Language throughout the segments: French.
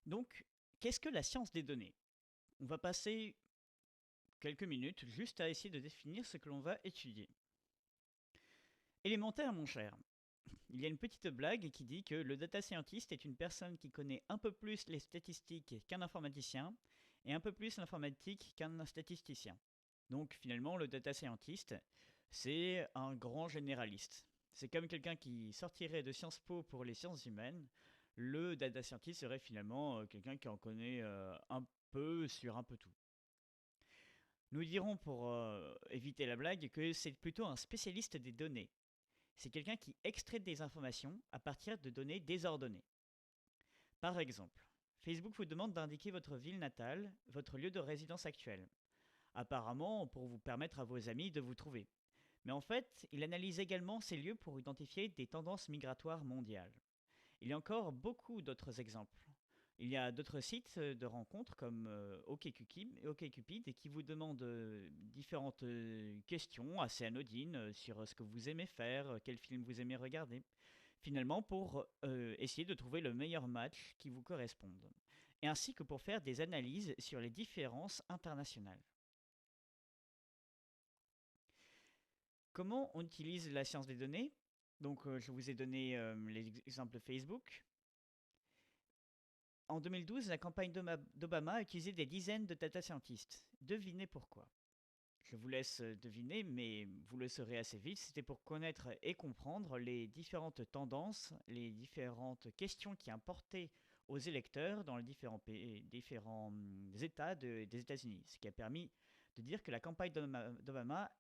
Donc, qu'est-ce que la science des données? On va passer quelques minutes juste à essayer de définir ce que l'on va étudier. Élémentaire, mon cher. Il y a une petite blague qui dit que le data scientist est une personne qui connaît un peu plus les statistiques qu'un informaticien et un peu plus l'informatique qu'un statisticien. Donc finalement, le data scientist, c'est un grand généraliste. C'est comme quelqu'un qui sortirait de Sciences Po pour les sciences humaines. Le data scientist serait finalement quelqu'un qui en connaît un peu sur un peu tout. Nous dirons pour éviter la blague que c'est plutôt un spécialiste des données. C'est quelqu'un qui extrait des informations à partir de données désordonnées. Par exemple, Facebook vous demande d'indiquer votre ville natale, votre lieu de résidence actuel. Apparemment pour vous permettre à vos amis de vous trouver. Mais en fait, il analyse également ces lieux pour identifier des tendances migratoires mondiales. Il y a encore beaucoup d'autres exemples. Il y a d'autres sites de rencontres comme OkCupid qui vous demandent différentes questions assez anodines sur ce que vous aimez faire, quel film vous aimez regarder. Finalement, pour essayer de trouver le meilleur match qui vous corresponde. Et ainsi que pour faire des analyses sur les différences internationales. Comment on utilise la science des données? Donc, je vous ai donné l'exemple Facebook. En 2012, la campagne d'Obama a utilisé des dizaines de data scientists. Devinez pourquoi. Je vous laisse deviner, mais vous le saurez assez vite. C'était pour connaître et comprendre les différentes tendances, les différentes questions qui importaient aux électeurs dans les différents pays, différents États des États-Unis. Ce qui a permis de dire que la campagne d'Obama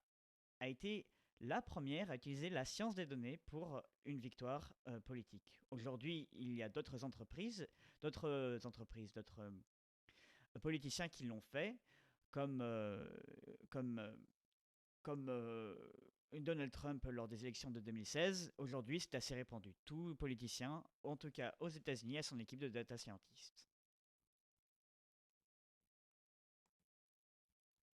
a été la première à utiliser la science des données pour une victoire politique. Aujourd'hui, il y a d'autres politiciens qui l'ont fait, comme, comme, comme Donald Trump lors des élections de 2016. Aujourd'hui, c'est assez répandu. Tout politicien, en tout cas aux États-Unis, a son équipe de data scientists.